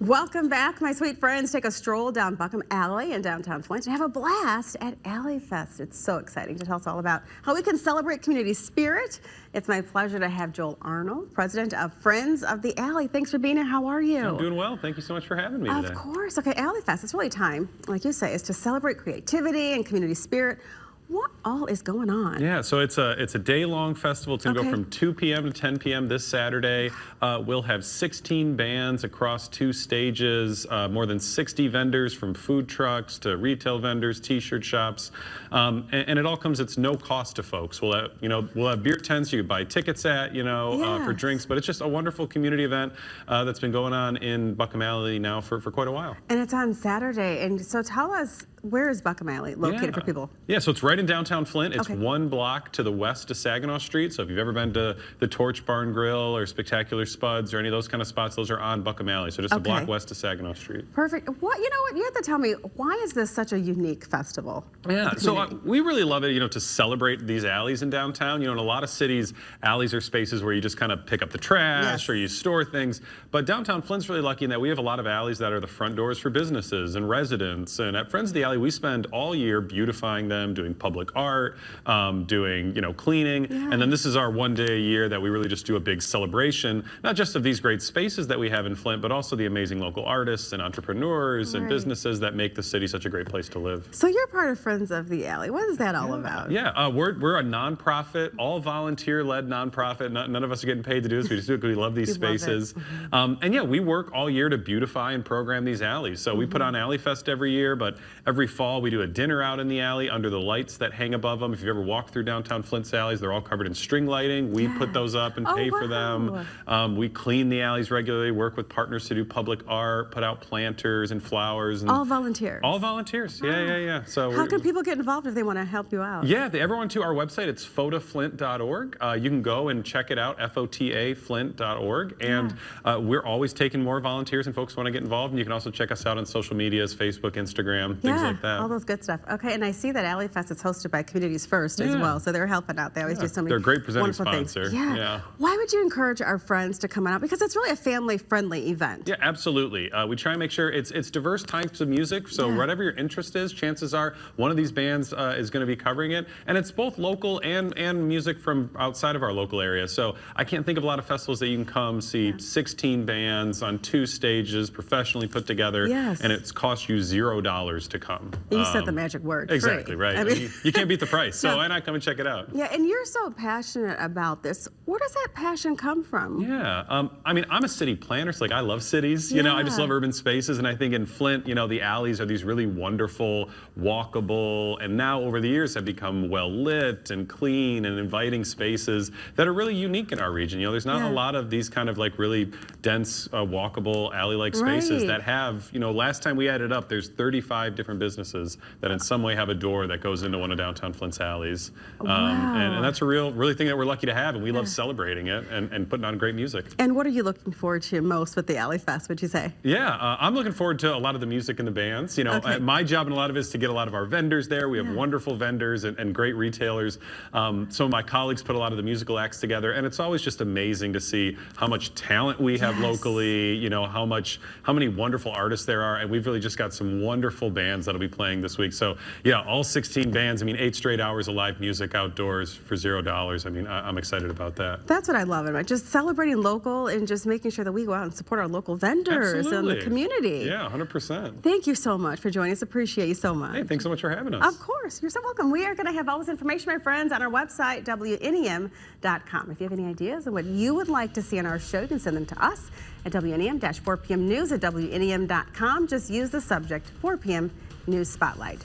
Welcome back, my sweet friends. Take a stroll down Buckham Alley in downtown Flint and have a blast at Alley Fest. It's so exciting to tell us all about how we can celebrate community spirit. It's my pleasure to have Joel Arnold, president of Friends of the Alley. Thanks for being here. How are you? I'm doing well. Thank you so much for having me today. Of course. Okay, Alley Fest, it's really time, like you say, is to celebrate creativity and community spirit. What all is going on? Yeah, so it's a day-long festival. It's going to go from 2 p.m. to 10 p.m. this Saturday. We'll have 16 bands across 2 stages, more than 60 vendors from food trucks to retail vendors, T-shirt shops, and it all comes. It's no cost to folks. We'll have beer tents you can buy tickets at, for drinks. But it's just a wonderful community event that's been going on in Buckham Alley now for quite a while. And it's on Saturday. And so tell us, where is Buckham Alley located for people? Yeah, so it's right in downtown Flint. It's 1 block to the west of Saginaw Street. So if you've ever been to the Torch Barn Grill or Spectacular Spuds or any of those kind of spots, those are on Buckham Alley. So just a block west of Saginaw Street. Perfect. What you have to tell me, why is this such a unique festival? Yeah, so we really love it, to celebrate these alleys in downtown. In a lot of cities, alleys are spaces where you just kind of pick up the trash or you store things. But downtown Flint's really lucky in that we have a lot of alleys that are the front doors for businesses and residents. And at Friends of the Alley, we spend all year beautifying them, doing public art, doing cleaning, and then this is our one day a year that we really just do a big celebration, not just of these great spaces that we have in Flint, but also the amazing local artists and entrepreneurs and businesses that make the city such a great place to live. So you're part of Friends of the Alley. What is that all about? Yeah, we're a nonprofit, all volunteer-led nonprofit. None of us are getting paid to do this. We just do it because we love these spaces. And yeah, we work all year to beautify and program these alleys. So we put on Alley Fest every year, but every fall we do a dinner out in the alley under the lights that hang above them. If you've ever walked through downtown Flint's alleys, they're all covered in string lighting. We put those up and pay for them. We clean the alleys regularly, work with partners to do public art, put out planters and flowers. And all volunteers? All volunteers, yeah. So how can people get involved if they want to help you out? Yeah, everyone to our website. It's fotaflint.org. You can go and check it out, FOTAFlint.org. And we're always taking more volunteers and folks want to get involved. And you can also check us out on social medias, Facebook, Instagram, things like that. All those good stuff. Okay, and I see that Alley Fest is hosted by Communities First as well, so they're helping out. They always do so many wonderful things. They're a great presenting sponsor. Yeah. Why would you encourage our friends to come out? Because it's really a family-friendly event. Yeah, absolutely. We try and make sure it's diverse types of music, so whatever your interest is, chances are one of these bands is going to be covering it. And it's both local and music from outside of our local area. So I can't think of a lot of festivals that you can come see 16 bands on 2 stages, professionally put together, and it's cost you $0 to come. You said the magic word. Exactly, free. right. I mean, you can't beat the price, so why not come and check it out? Yeah, and you're so passionate about this. Where does that passion come from? Yeah, I mean, I'm a city planner, so I love cities. I just love urban spaces, and I think in Flint, the alleys are these really wonderful, walkable, and now over the years have become well lit and clean and inviting spaces that are really unique in our region. There's not a lot of these kind of really dense, walkable alley-like spaces that have, last time we added up, there's 35 different businesses that in some way have a door that goes into one of downtown Flint's alleys. And that's a really thing that we're lucky to have, and we love celebrating it and putting on great music. And what are you looking forward to most with the Alley Fest, would you say? Yeah, I'm looking forward to a lot of the music and the bands. My job in a lot of it is to get a lot of our vendors there. We have wonderful vendors and great retailers. Some of my colleagues put a lot of the musical acts together, and it's always just amazing to see how much talent we have locally, how many wonderful artists there are, and we've really just got some wonderful bands that'll be playing this week. So yeah, all 16 bands, 8 straight hours of live music outdoors for $0. I'm excited about that. That's what I love about it. Just celebrating local and just making sure that we go out and support our local vendors and the community. Yeah, 100%. Thank you so much for joining us. Appreciate you so much. Hey, thanks so much for having us. Of course. You're so welcome. We are going to have all this information, my friends, on our website, WNEM.com. If you have any ideas on what you would like to see on our show, you can send them to us at WNEM-4PM News at WNEM.com. Just use the subject 4 p.m. News Spotlight.